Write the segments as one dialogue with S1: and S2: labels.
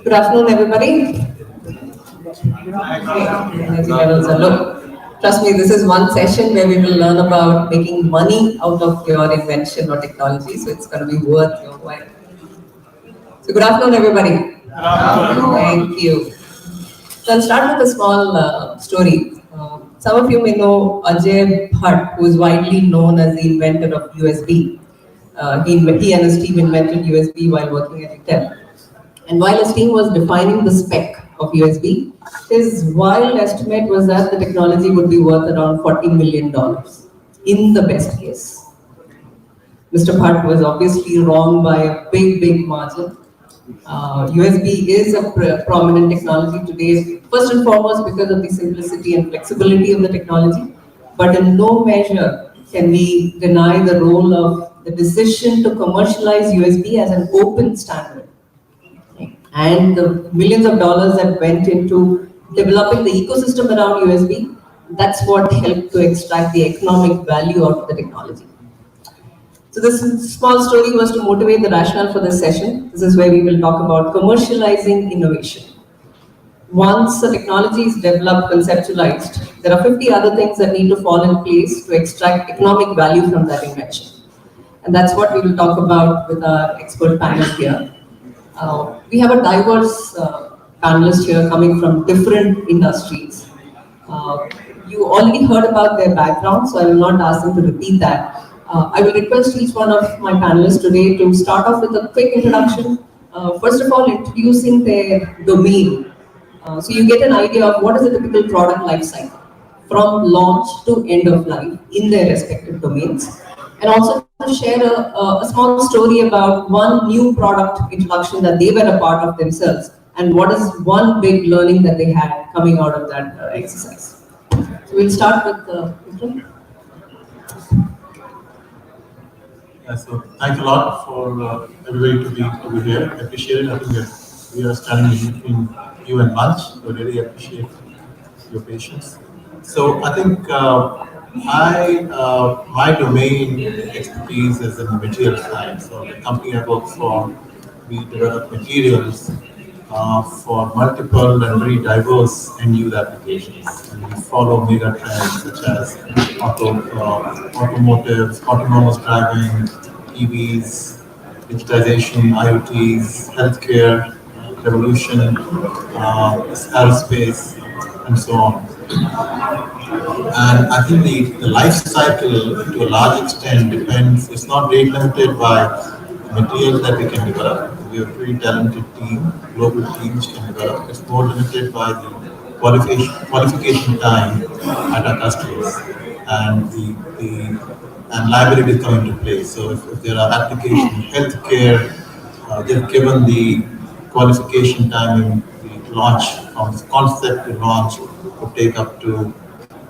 S1: Good afternoon, everybody. Energy levels are low. Trust me, this is one session where we will learn about making money out of your invention or technology, so it's going to be worth your while. So, good afternoon, everybody. Good afternoon. Thank you. So, I'll start with a small story. Some of you may know Ajay Bhatt, who is widely known as the inventor of USB. He and his team invented USB while working at Intel. And while his team was defining the spec of USB, his wild estimate was that the technology would be worth around $40 million in the best case. Mr. Bhatt was obviously wrong by a big margin. USB is a prominent technology today, first and foremost because of the simplicity and flexibility of the technology, but in no measure can we deny the role of the decision to commercialize USB as an open standard. And the millions of dollars that went into developing the ecosystem around USB, that's what helped to extract the economic value out of the technology. So this small story was to motivate the rationale for this session. This is where we will talk about commercializing innovation. Once the technology is developed, conceptualized, there are 50 other things that need to fall in place to extract economic value from that invention. And that's what we will talk about with our expert panel here. We have a diverse panelist here coming from different industries. You already heard about their background, so I will not ask them to repeat that. I will request each one of my panelists today to start off with a quick introduction. First of all, introducing their domain. So you get an idea of what is a typical product life cycle from launch to end of life in their respective domains. And also to share a small story about one new product introduction that they were a part of themselves and what is one big learning that they had coming out of that exercise. So we'll start with Vikram.
S2: Yeah, so thanks a lot for everybody to be here. I appreciate it. I think we are standing between you and lunch, so really appreciate your patience. So I think my domain expertise is in the material side. So the company I work for, we develop materials for multiple and very diverse end-use applications. And we follow mega trends such as automotive, autonomous driving, EVs, digitization, IoTs, healthcare, revolution, aerospace, and so on. And I think the life cycle to a large extent depends, it's not rate limited by the materials that we can develop. We have a pretty talented team, global teams can develop. It's more limited by the qualification time at our customers and and liabilities come into play. So if there are applications in healthcare, they've given the qualification time in the launch, from concept to launch, would take up to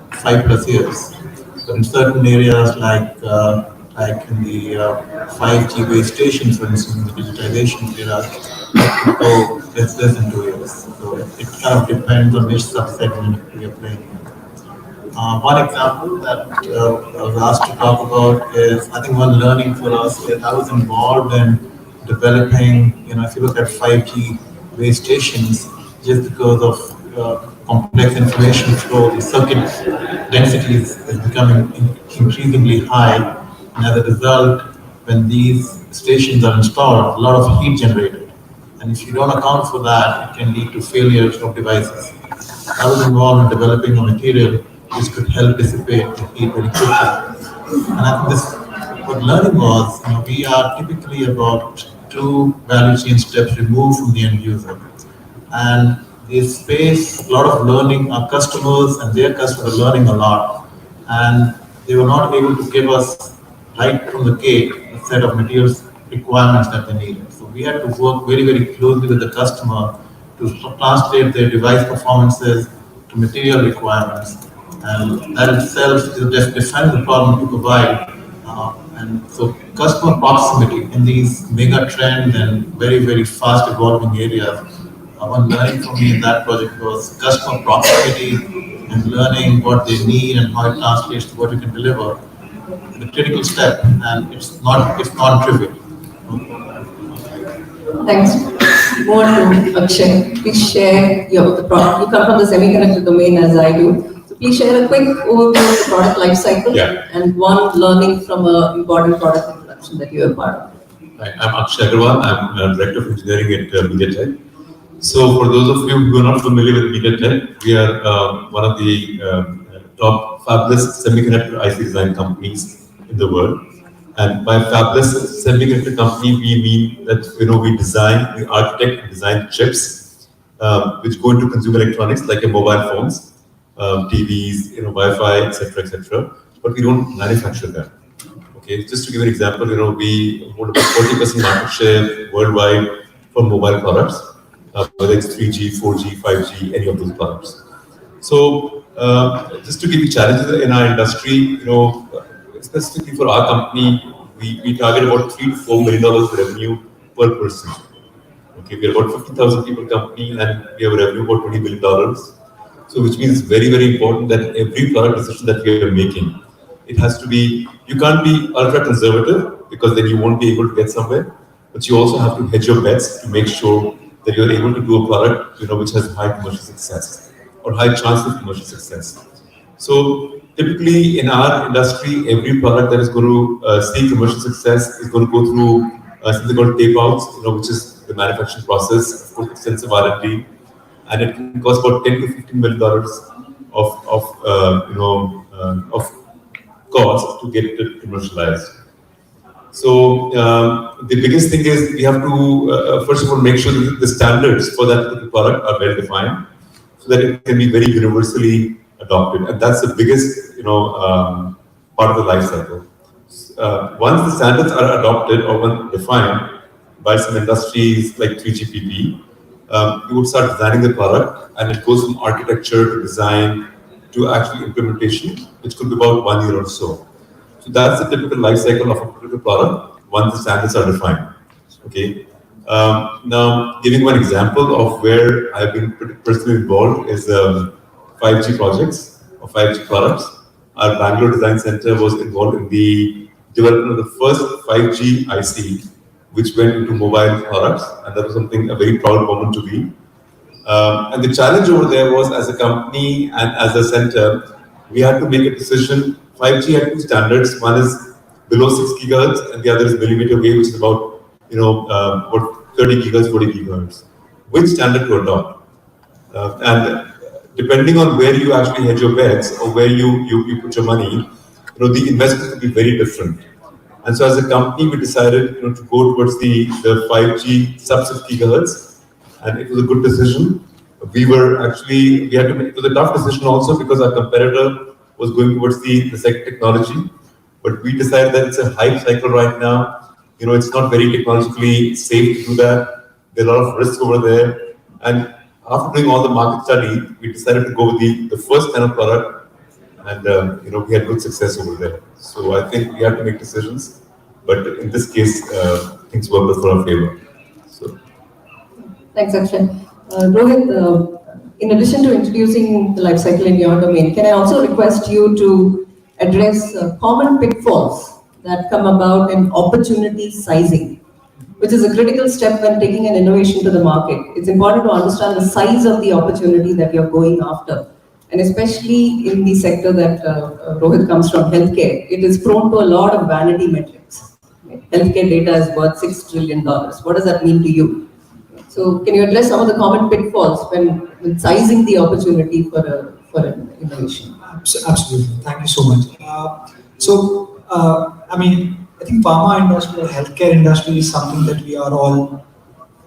S2: 5+ years. But in certain areas like in the 5G base stations, for instance, in the digitization era, it's less than 2 years. So it kind of depends on which subsegment we are playing in. One example that I was asked to talk about is, I think one learning for us is I was involved in developing, if you look at 5G base stations, just because of complex information flow, the circuit density is becoming increasingly high, and as a result, when these stations are installed, a lot of heat generated. And if you don't account for that, it can lead to failures of devices. I was involved in developing a material which could help dissipate the heat very quickly. And I think what learning was, we are typically about 2 value chain steps removed from the end user. And this space, a lot of learning, our customers and their customers are learning a lot. And they were not able to give us right from the gate a set of materials requirements that they needed. So we had to work very closely with the customer to translate their device performances to material requirements. And that itself is defines the problem to provide. And so customer proximity in these mega trend and very fast evolving areas. One learning for me in that project was customer proximity and learning what they need and how it translates to what you can deliver. The critical step, and it's not trivial.
S1: Thanks. move on to Akshay. Please share the product. You come from the semiconductor domain as I do. So please share a quick overview of the product life cycle and one learning from an important product introduction that you are part of.
S3: Hi, I'm Akshay Aggarwal. I'm Director of Engineering at MediaTek. So for those of you who are not familiar with MediaTek, we are one of the top fabless semiconductor IC design companies in the world. And by fabless semiconductor company, we mean that we design, we architect and design chips which go into consumer electronics like your mobile phones, TVs, Wi-Fi, etc., but we don't manufacture them. Okay, just to give an example, we hold about 40% market share worldwide for mobile products, whether it's 3G, 4G, 5G, any of those products. So, just to give you challenges in our industry, specifically for our company, we target about $3 to $4 million revenue per person. Okay, we are about 50,000 people company, and we have a revenue about $20 billion. So, which means it's very, very important that every product decision that we are making, it has to be, you can't be ultra conservative because then you won't be able to get somewhere, but you also have to hedge your bets to make sure that you're able to do a product, which has high commercial success or high chance of commercial success. So typically in our industry, every product that is going to see commercial success is going to go through something called tape outs, which is the manufacturing process, of course, extensive R&D, and it can cost about $10 to $15 million of cost to get it commercialized. So the biggest thing is we have to first of all make sure that the standards for that product are well defined, so that it can be very universally adopted, and that's the biggest part of the life cycle. Once the standards are adopted or when defined by some industries like 3GPP, you would start designing the product, and it goes from architecture to design to actual implementation, which could be about 1 year or so. So that's the typical life cycle of a particular product once the standards are defined. Okay. Now, giving one example of where I've been personally involved is 5G projects or 5G products. Our Bangalore Design Center was involved in the development of the first 5G IC, which went into mobile products, and that was a very proud moment to be. And the challenge over there was, as a company and as a center, we had to make a decision. 5G had two standards. One is below 6 gigahertz, and the other is millimeter wave, which is about 30 gigahertz, 40 gigahertz. Which standard to adopt? And depending on where you actually hedge your bets or where you put your money, the investment will be very different. And so, as a company, we decided to go towards the 5G sub 6 gigahertz, and it was a good decision. We had to make it was a tough decision also because our competitor was going towards the second technology, but we decided that it's a hype cycle right now. It's not very technologically safe to do that. There are a lot of risks over there, and after doing all the market study, we decided to go with the first kind of product, and we had good success over there. So I think we had to make decisions, but in this case, things worked out for our favor. So.
S1: Thanks, Akshay. Rohit, in addition to introducing the life cycle in your domain, can I also request you to address common pitfalls that come about in opportunity sizing, which is a critical step when taking an innovation to the market. It's important to understand the size of the opportunity that you're going after. And especially in the sector that Rohit comes from, healthcare, it is prone to a lot of vanity metrics. Healthcare data is worth $6 trillion. What does that mean to you? So can you address some of the common pitfalls when sizing the opportunity for an innovation?
S4: Absolutely. Thank you so much. I think pharma industry or healthcare industry is something that we are all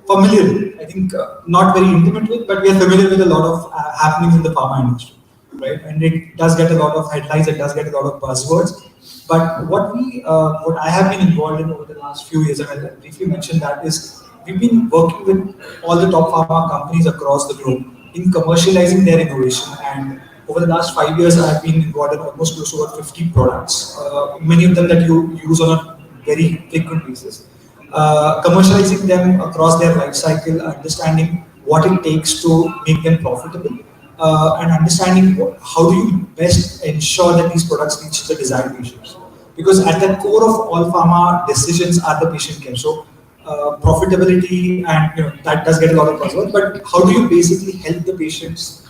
S4: familiar with. I think not very intimate with, but we are familiar with a lot of happenings in the pharma industry, right? And it does get a lot of headlines, it does get a lot of buzzwords. But what I have been involved in over the last few years, and I'll briefly mention that, is we've been working with all the top pharma companies across the globe in commercializing their innovation. And over the last 5 years, I have been involved in almost close to about 50 products, many of them that you use on a very frequent basis. Commercializing them across their life cycle, understanding what it takes to make them profitable, and understanding how do you best ensure that these products reach the desired patients. Because at the core of all pharma decisions are the patient care. So profitability, and that does get a lot of buzzword. But how do you basically help the patients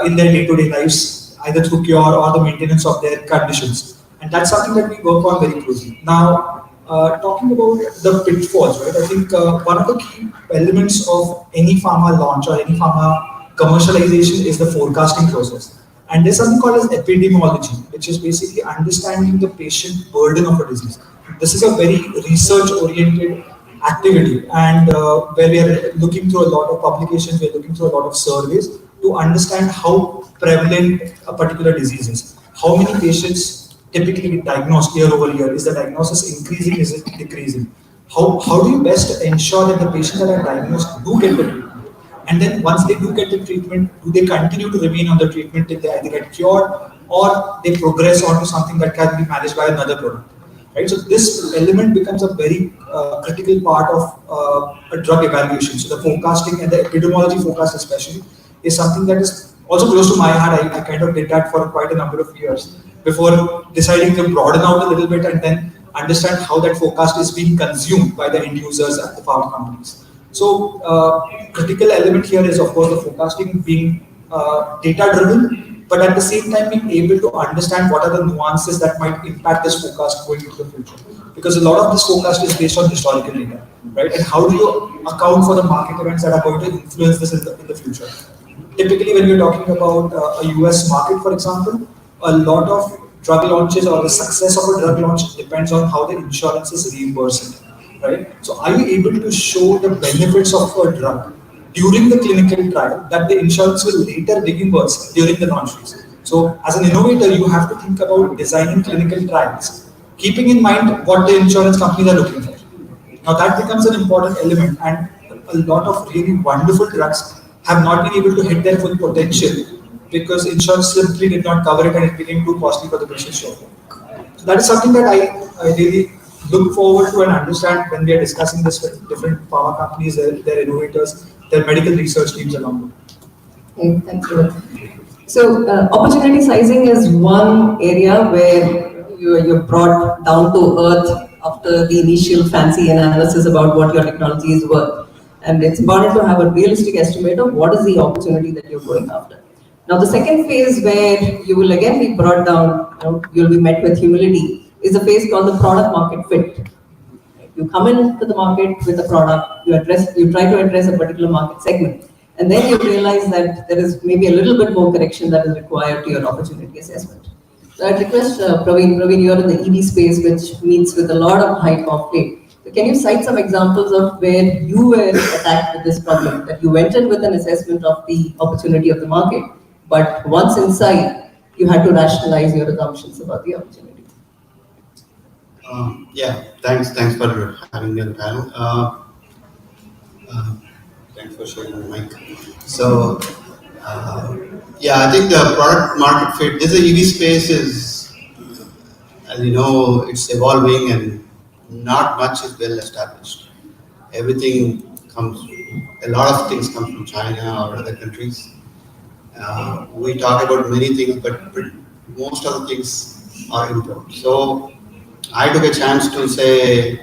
S4: in their day-to-day lives, either through cure or the maintenance of their conditions? And that's something that we work on very closely. Now, talking about the pitfalls, right? I think one of the key elements of any pharma launch or any pharma commercialization is the forecasting process. And there's something called as epidemiology, which is basically understanding the patient burden of a disease. This is a very research-oriented activity, and where we are looking through a lot of publications, we are looking through a lot of surveys to understand how prevalent a particular disease is. How many patients typically get diagnosed year over year? Is the diagnosis increasing? Is it decreasing? How do you best ensure that the patients that are diagnosed do get the treatment? And then once they do get the treatment, do they continue to remain on the treatment till they either get cured or they progress onto something that can be managed by another product? Right? So this element becomes a very critical part of a drug evaluation. So the forecasting and the epidemiology forecast especially is something that is also close to my heart. I kind of did that for quite a number of years before deciding to broaden out a little bit and then understand how that forecast is being consumed by the end users at the pharma companies. So critical element here is of course the forecasting being data driven, but at the same time being able to understand what are the nuances that might impact this forecast going into the future. Because a lot of this forecast is based on historical data, right? And how do you account for the market events that are going to influence this in the future? Typically, when we're talking about a US market, for example, a lot of drug launches or the success of a drug launch depends on how the insurance is reimbursing. Right? So are you able to show the benefits of a drug during the clinical trial that the insurance will later reimburse during the launch phase? So as an innovator, you have to think about designing clinical trials, keeping in mind what the insurance companies are looking for. Now that becomes an important element, and a lot of really wonderful drugs have not been able to hit their full potential because insurance simply did not cover it and it became too costly for the patients to afford. So that is something that I really look forward to and understand when we are discussing this with different pharma companies, their innovators, their medical research teams along with.
S1: Okay, thanks, Rohit. So, opportunity sizing is one area where you're brought down to earth after the initial fancy analysis about what your technology is worth. And it's important to have a realistic estimate of what is the opportunity that you're going after. Now, the second phase where you will again be brought down, you'll be met with humility, is a phase called the product market fit. You come into the market with a product, you try to address a particular market segment, and then you realize that there is maybe a little bit more correction that is required to your opportunity assessment. So I'd request Praveen. Praveen, you're in the EV space, which meets with a lot of hype of late. So can you cite some examples of where you were attacked with this problem, that you went in with an assessment of the opportunity of the market, but once inside, you had to rationalize your assumptions about the opportunity?
S5: Yeah, thanks for having me on the panel. Thanks for sharing the mic. So, yeah, I think the product market fit, this EV space is, as you know, it's evolving and not much is well established. Everything a lot of things come from China or other countries. We talk about many things, but most of the things are import. So, I took a chance to say,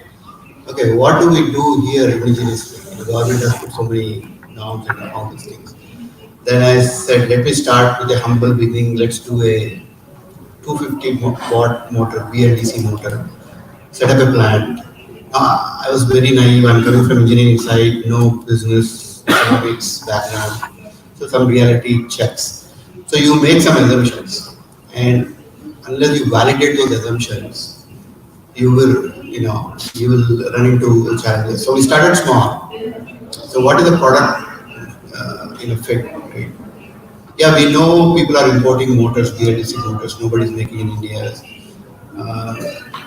S5: okay, what do we do here indigenously? The government has put so many norms and all these things. Then I said, let me start with a humble beginning. Let's do a 250 watt motor, BLDC motor, set up a plant. I was very naive. I'm coming from engineering side, no business, economics background. So some reality checks. So you make some assumptions, and unless you validate those assumptions, you will run into challenges. So we started small. So what is the product fit? Right? Yeah, we know people are importing motors, BLDC motors. Nobody's making in India.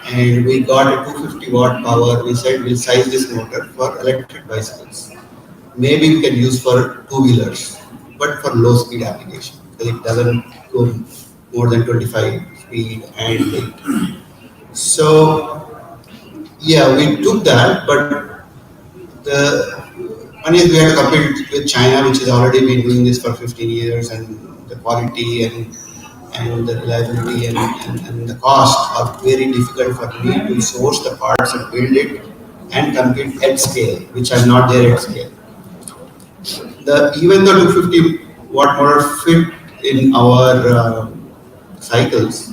S5: And we got a 250 watt power. We said we'll size this motor for electric bicycles. Maybe we can use for two-wheelers, but for low speed application. It doesn't go more than 25 speed and weight. So, yeah, we took that, but the one is we had to compete with China, which has already been doing this for 15 years, and the quality and the reliability and the cost are very difficult for me to source the parts and build it and compete at scale, which are not there at scale. Even the 250 watt motor fit in our cycles,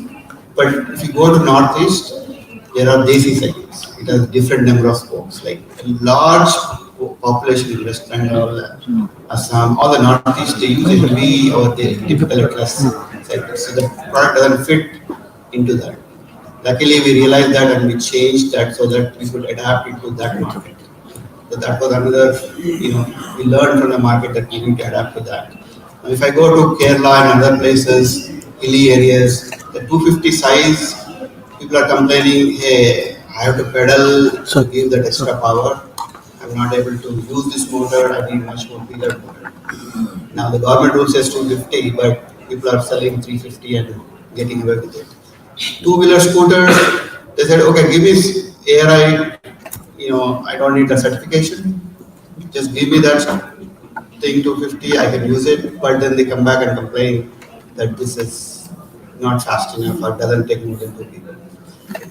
S5: but if you go to Northeast, there are Desi cycles. It has different number of spokes, like a large population in West Bengal, Assam, all the Northeast, they use a heavy or the typical class cycles. So the product doesn't fit into that. Luckily, we realized that and we changed that so that we could adapt it to that market. So that was another, we learned from the market that we need to adapt to that. Now, if I go to Kerala and other places, hilly areas, the 250 size, people are complaining, hey, I have to pedal to give that extra power. I'm not able to use this motor, I need much more bigger motor. Now the government rule says 250, but people are selling 350 and getting away with it. Two-wheeler scooters, they said, okay, give me ARI, I don't need a certification. Just give me that thing 250, I can use it. But then they come back and complain that this is not fast enough or doesn't take more than 2 people.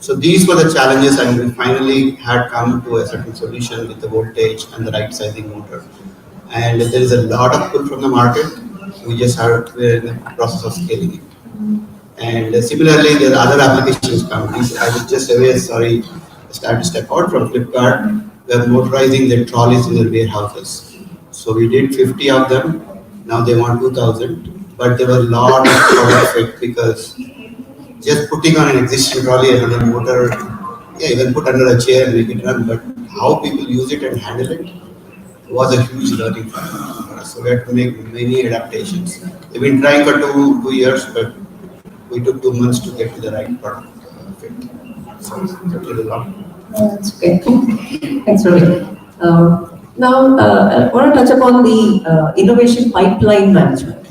S5: So these were the challenges, and we finally had come to a certain solution with the voltage and the right sizing motor. And there is a lot of pull from the market. We're in the process of scaling it. And similarly, there are other applications coming. I was just aware, sorry, I started to step out from Flipkart. They're motorizing their trolleys in their warehouses. So we did 50 of them. Now they want 2,000. But there were a lot of product fit because just putting on an existing trolley and a motor, you can put under a chair and make it run. But how people use it and handle it was a huge learning for us. So we had to make many adaptations. We've been trying for two years, but we took 2 months to get to the right product fit. So that was a lot.
S1: That's okay. Thanks, Rohit. Now, I want to touch upon the innovation pipeline management.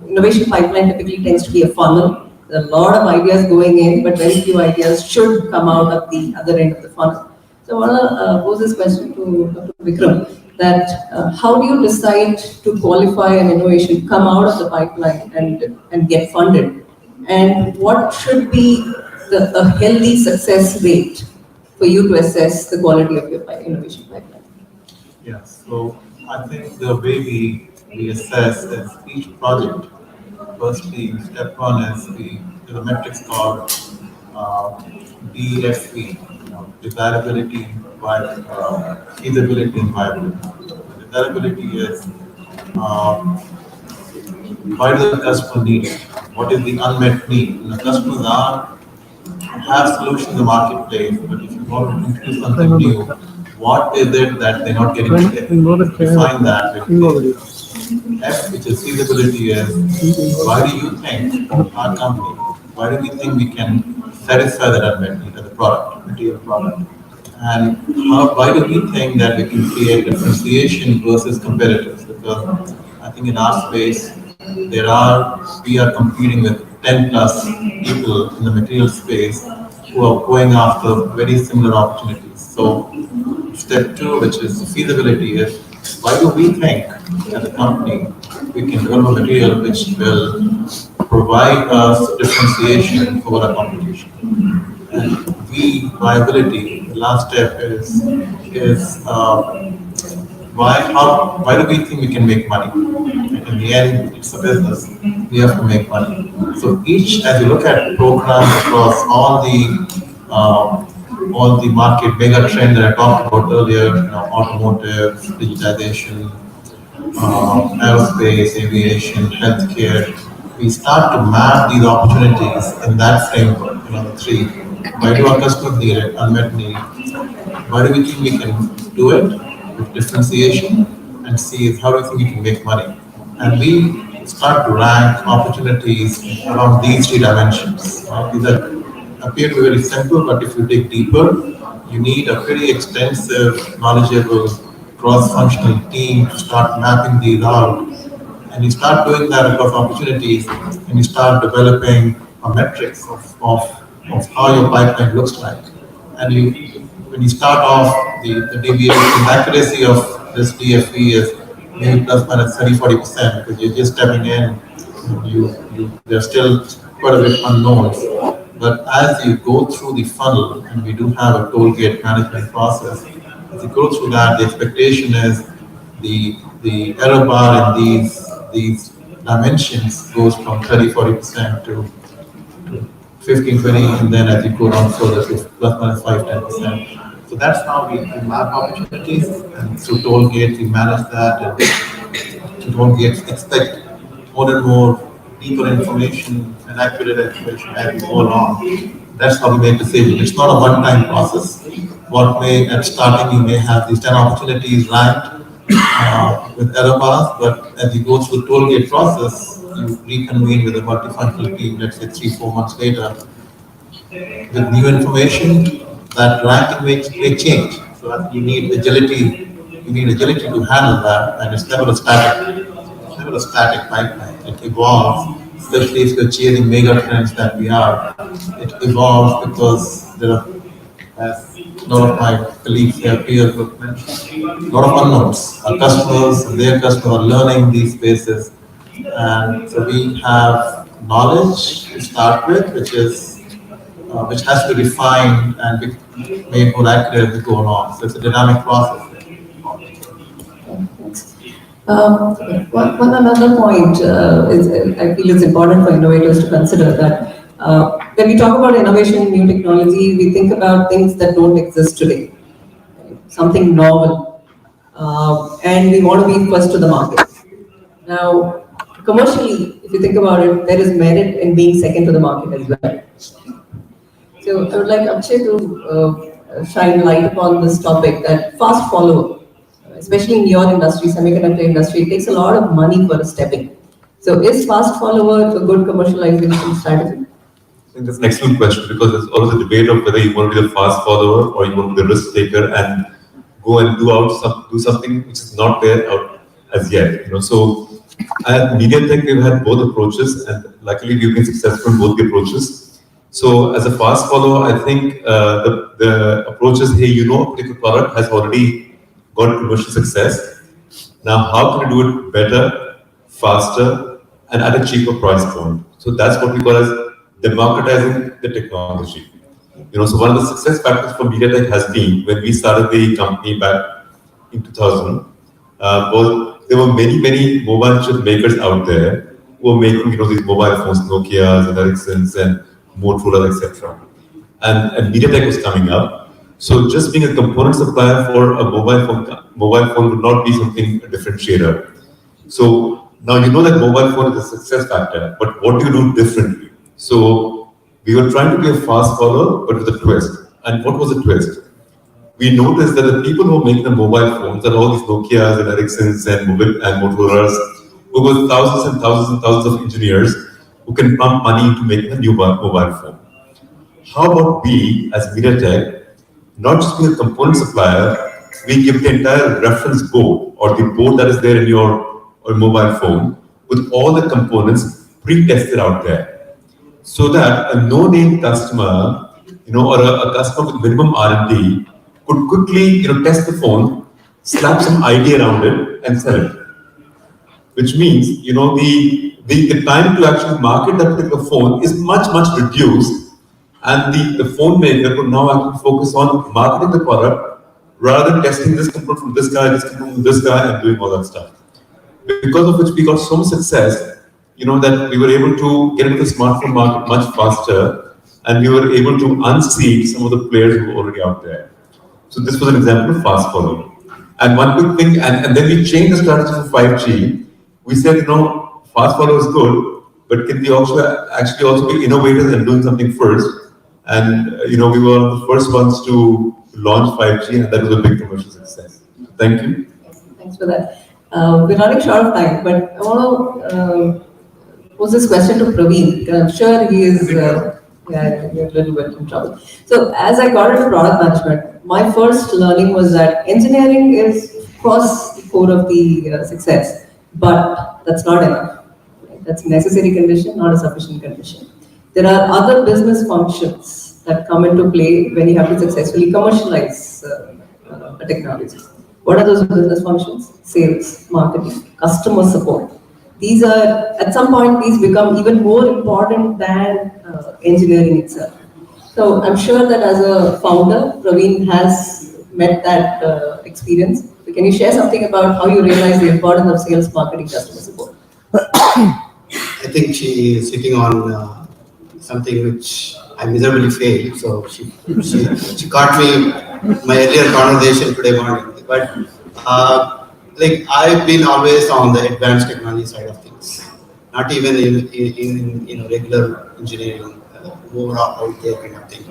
S1: Innovation pipeline typically tends to be a funnel. There are a lot of ideas going in, but very few ideas should come out of the other end of the funnel. So I want to pose this question to Dr. Vikram, that how do you decide to qualify an innovation, come out of the pipeline and get funded? And what should be a healthy success rate for you to assess the quality of your innovation pipeline?
S2: Yeah, so I think the way we assess is each project. Firstly, step one is there's a metrics called DFV, desirability, feasibility, and viability. Desirability is why does the customer need it? What is the unmet need? And the customers have solutions in the marketplace, but if you want to introduce something new, what is it that they're not getting today? Define that with F, which is feasibility, is why do you think our company, why do we think we can satisfy that unmet need as a product, material product? And why do we think that we can create differentiation versus competitors? Because I think in our space, we are competing with 10 plus people in the material space who are going after very similar opportunities. So step two, which is feasibility, is why do we think as a company we can develop a material which will provide us differentiation over our competition? And viability, the last step is why do we think we can make money? And in the end, it's a business. We have to make money. So as you look at programs across all the market mega trends that I talked about earlier, automotive, digitization, aerospace, aviation, healthcare, we start to map these opportunities in that framework, the three. Why do our customers need it? Unmet need. Why do we think we can do it with differentiation? And see how do we think we can make money? And we start to rank opportunities around these three dimensions. These appear to be very simple, but if you dig deeper, you need a pretty extensive, knowledgeable, cross-functional team to start mapping these out. And you start doing that across opportunities, and you start developing a metrics of how your pipeline looks like. And when you start off, the deviation, the accuracy of this DFE is maybe plus minus 30-40% because you're just stepping in. There's still quite a bit unknowns. But as you go through the funnel, and we do have a toll gate management process, as you go through that, the expectation is the error bar in these dimensions goes from 30-40% to 15-20, and then as you go down further to plus minus 5-10%. So that's how we map opportunities, and through toll gates we manage that, and through toll gates expect more and more deeper information and accurate information as we go along. That's how we make decisions. It's not a one-time process. What may at starting you may have these 10 opportunities ranked with error bars, but as you go through the toll gate process, you reconvene with a multifunctional team, let's say 3-4 months later, with new information. That ranking may change. So I think you need agility. You need agility to handle that, and it's never a static. It's never a static pipeline. It evolves, especially if you're chasing mega trends that we are. It evolves because there are, as a lot of my colleagues here, peers have mentioned, a lot of unknowns. Our customers and their customers are learning these spaces, and so we have knowledge to start with, which has to be refined and be made more accurate as we go along. So it's a dynamic process.
S1: One another point I feel is important for innovators to consider that when we talk about innovation in new technology, we think about things that don't exist today, something novel, and we want to be first to the market. Now, commercially, if you think about it, there is merit in being second to the market as well. So I would like Akshay to shine light upon this topic, that fast follower, especially in your industry, semiconductor industry, it takes a lot of money for a stepping. So is fast follower a good commercialization strategy?
S3: I think that's an excellent question, because there's always a debate of whether you want to be the fast follower or you want to be the risk taker and go and do something which is not there out as yet. So at MediaTek we've had both approaches, and luckily we've been successful in both the approaches. So as a fast follower, I think the approach is, hey, a particular product has already got commercial success. Now, how can you do it better, faster, and at a cheaper price point? So that's what we call as democratizing the technology. So one of the success factors for MediaTek has been, when we started the company back in 2000, was there were many mobile chip makers out there who were making these mobile phones, Nokia's and Ericsson's and Motorola, etc. And MediaTek was coming up. So just being a component supplier for a mobile phone would not be something a differentiator. So now that mobile phone is a success factor, but what do you do differently? So we were trying to be a fast follower, but with a twist. And what was the twist? We noticed that the people who are making the mobile phones are all these Nokia's and Ericsson's and Motorola's, who were thousands and thousands and thousands of engineers who can pump money into making a new mobile phone. How about we, as MediaTek, not just being a component supplier, we give the entire reference board, or the board that is there in your mobile phone, with all the components pre-tested out there, so that a no-name customer, or a customer with minimum R&D could quickly, test the phone, slap some ID around it, and sell it. Which means, the time to actually market that particular phone is much reduced, and the phone maker could now actually focus on marketing the product rather than testing this component from this guy, this component from this guy, and doing all that stuff. Because of which we got so much success, that we were able to get into the smartphone market much faster, and we were able to unseat some of the players who were already out there. So this was an example of fast following. And one quick thing, and then we changed the strategy for 5G. We said, fast follow is good, but can we actually also be innovators and doing something first? And we were one of the first ones to launch 5G, and that was a big commercial success. Thank you.
S1: Thanks for that. We're running short of time, but I want to pose this question to Praveen. I'm sure he is you're a little bit in trouble. So as I got into product management, my first learning was that engineering is, of course, the core of the success, but that's not enough. That's a necessary condition, not a sufficient condition. There are other business functions that come into play when you have to successfully commercialize a technology. What are those business functions? Sales, marketing, customer support. These are, at some point, these become even more important than engineering itself. So I'm sure that as a founder, Praveen has met that experience. So can you share something about how you realize the importance of sales, marketing, customer support?
S5: I think she is sitting on something which I miserably failed. So she caught me my earlier conversation today morning. But like I've been always on the advanced technology side of things, not even in regular engineering, more out there kind of thing.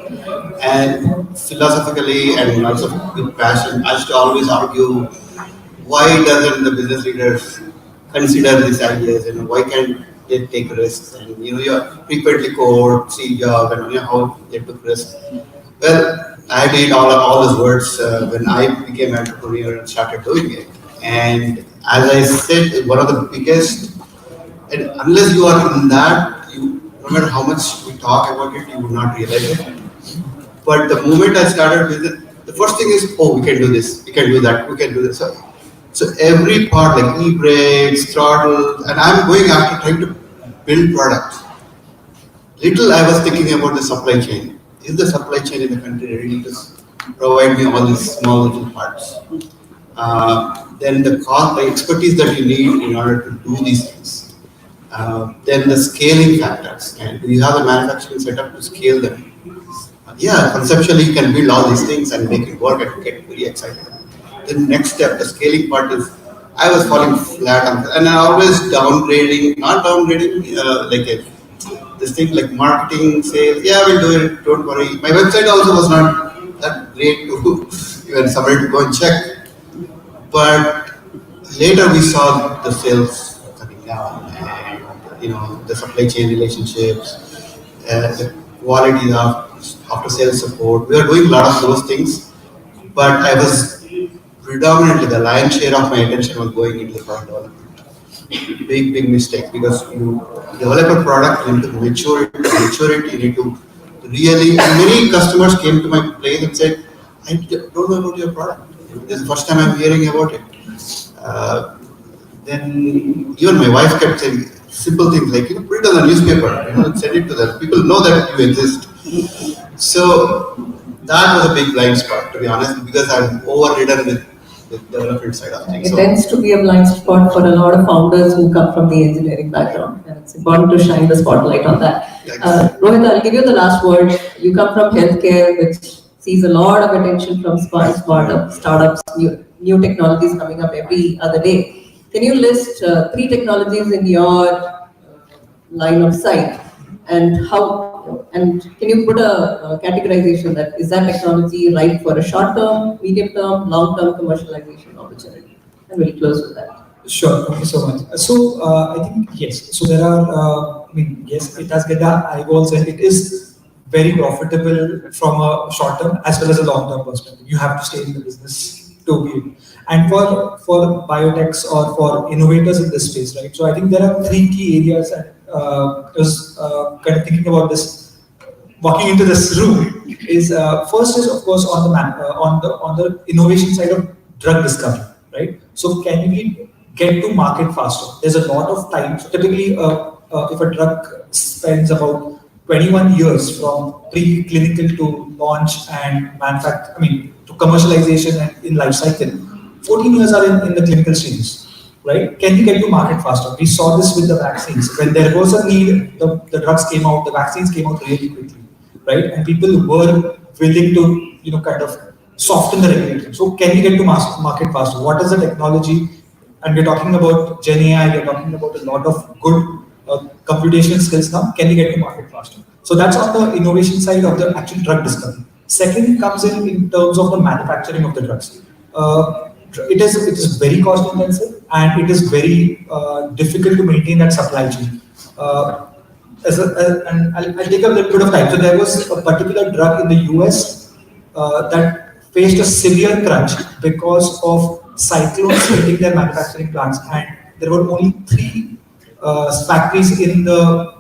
S5: And philosophically and also with passion, I used to always argue why doesn't the business leaders consider these ideas and why can't they take risks and you frequently code, see job and how they took risks. Well, I did all those words when I became an entrepreneur and started doing it. And as I said, one of the biggest, and unless you are in that, no matter how much we talk about it, you would not realize it. But the moment I started with it, the first thing is, oh, we can do this, we can do that, we can do this. So every part like e-brakes, throttle, and I'm going after trying to build products. Little I was thinking about the supply chain. Is the supply chain in the country ready to provide me all these small little parts? Then the cost, the expertise that you need in order to do these things. Then the scaling factors. And do you have a manufacturing setup to scale them? Yeah, conceptually you can build all these things and make it work and get very excited. The next step, the scaling part is, I was falling flat on, and I always downgrading, not downgrading, this thing like marketing, sales, yeah, we'll do it, don't worry. My website also was not that great to even somebody to go and check. But later we saw the sales coming down and, the supply chain relationships, the quality of after sales support. We were doing a lot of those things, but I was predominantly the lion's share of my attention was going into the product development. Big mistake, because you develop a product, you need to mature it, you need to really, and many customers came to my place and said, I don't know about your product. This is the first time I'm hearing about it. Then even my wife kept saying simple things like, put it on the newspaper, send it to them. People know that you exist. So that was a big blind spot, to be honest, because I'm overridden with the development side of things.
S1: It tends to be a blind spot for a lot of founders who come from the engineering background, and it's important to shine the spotlight on that. Rohit, I'll give you the last word. You come from healthcare, which sees a lot of attention from startups, new technologies coming up every other day. Can you list 3 technologies in your line of sight, and how? And can you put a categorization that is that technology right for a short-term, medium-term, long-term commercialization opportunity? And we'll close with that.
S4: Sure. Thank you so much. So I think yes. So there are. Yes, it has get the eyeballs, and it is very profitable from a short-term as well as a long-term perspective. You have to stay in the business to be. And for biotechs or for innovators in this space, right? So I think there are 3 key areas that I was kind of thinking about this. Walking into this room is first is of course on the innovation side of drug discovery, right? So can we get to market faster? There's a lot of time. So typically, if a drug spends about 21 years from pre-clinical to launch and to commercialization and in life cycle, 14 years are in the clinical stages, right? Can we get to market faster? We saw this with the vaccines. When there was a need, the drugs came out, the vaccines came out really quickly, right? And people were willing to, kind of soften the regulation. So can we get to market faster? What is the technology? And we're talking about Gen AI, we're talking about a lot of good computational skills now. Can we get to market faster? So that's on the innovation side of the actual drug discovery. Second comes in terms of the manufacturing of the drugs. It is very cost intensive and it is very difficult to maintain that supply chain. And I'll take a little bit of time. So there was a particular drug in the US that faced a severe crunch because of cyclones hitting their manufacturing plants, and there were only 3 factories in the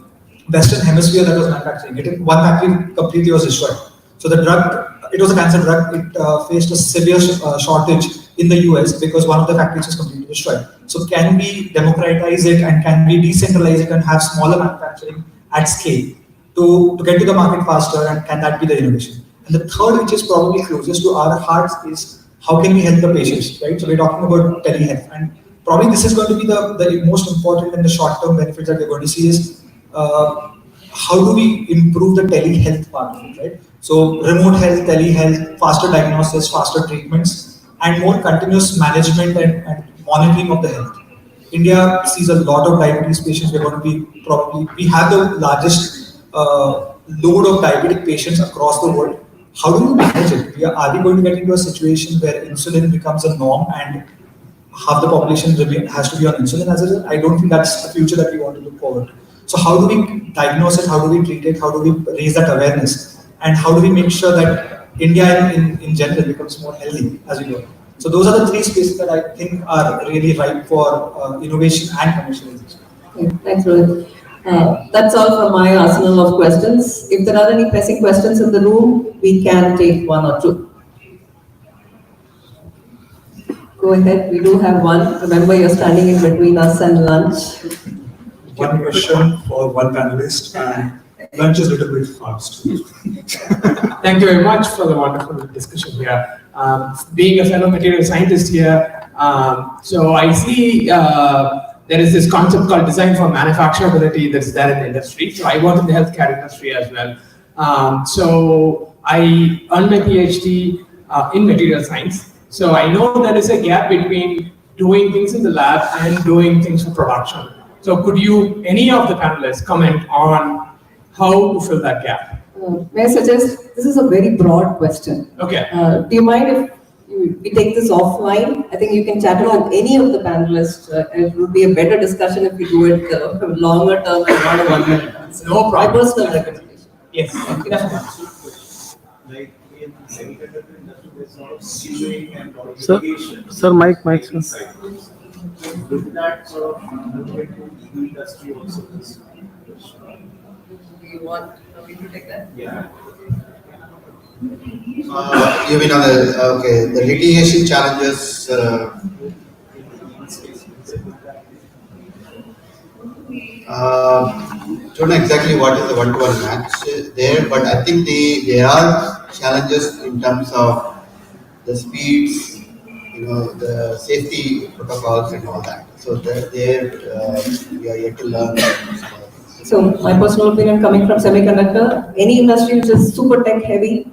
S4: Western Hemisphere that was manufacturing it. One factory completely was destroyed. So the drug, it was a cancer drug, it faced a severe shortage in the US because one of the factories was completely destroyed. So can we democratize it and can we decentralize it and have smaller manufacturing at scale? to get to the market faster, and can that be the innovation? And the third, which is probably closest to our hearts, is how can we help the patients, right? So we're talking about telehealth, and probably this is going to be the most important and the short-term benefits that we're going to see is how do we improve the telehealth part of it, right? So remote health, telehealth, faster diagnosis, faster treatments, and more continuous management and monitoring of the health. India sees a lot of diabetes patients. We're going to be we have the largest load of diabetic patients across the world. How do we manage it? Are we going to get into a situation where insulin becomes a norm and half the population has to be on insulin as a result? I don't think that's the future that we want to look forward to. So how do we diagnose it? How do we treat it? How do we raise that awareness? And how do we make sure that India in general becomes more healthy as we go? So those are the three spaces that I think are really ripe for innovation and commercialization.
S1: Okay, thanks, Rohit. That's all from my arsenal of questions. If there are any pressing questions in the room, we can take one or two. Go ahead, we do have one. Remember, you're standing in between us and lunch.
S6: One question for one panelist, and lunch is a little bit fast.
S7: Thank you very much for the wonderful discussion here. Being a fellow material scientist here, so I see there is this concept called design for manufacturability that's there in the industry. So I work in the healthcare industry as well. So I earned my PhD in material science. So I know there is a gap between doing things in the lab and doing things for production. So could you, any of the panelists, comment on how to fill that gap?
S1: May I suggest, this is a very broad question.
S7: Okay.
S1: Do you mind if we take this offline? I think you can chat with any of the panelists. It would be a better discussion if we do it longer term and not a 1 minute answer.
S7: No problem.
S1: My personal recommendation.
S7: Yes.
S6: Like in semiconductor industry, there's a lot of sealing and
S8: Sir, mic,
S6: sir. Would that sort of relate to the industry also?
S1: Do you want me to take that?
S6: Yeah.
S5: You mean on the litigation challenges? Don't know exactly what is the one-to-one match there, but I think there are challenges in terms of the speeds, the safety protocols and all that. So there we are yet to learn.
S1: So my personal opinion, coming from semiconductor, any industry which is super tech heavy,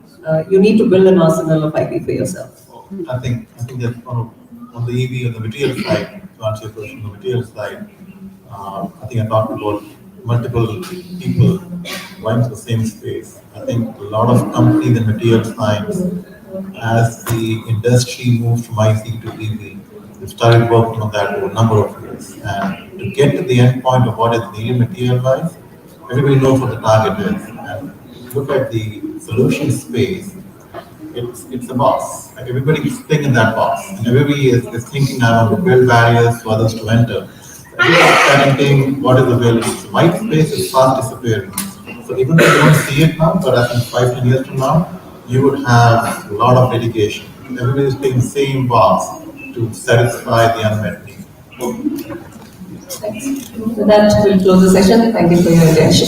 S1: you need to build an arsenal of IP for yourself.
S2: I think that on the EV, on the material side, to answer your question, on the material side, I think I talked about multiple people going to the same space. I think a lot of companies in material science, as the industry moved from IC to EV, they started working on that over a number of years. And to get to the end point of what is needed material-wise, everybody knows what the target is. And look at the solution space, it's a box. Like everybody is thinking in that box. And everybody is thinking I want to build barriers for others to enter. Patenting what is available. So white space is fast disappearing. So even though you don't see it now, but I think 5-10 years from now, you would have a lot of litigation. Everybody is playing the same box to satisfy the unmet need.
S1: Thanks. So that will close the session. Thank you for your attention.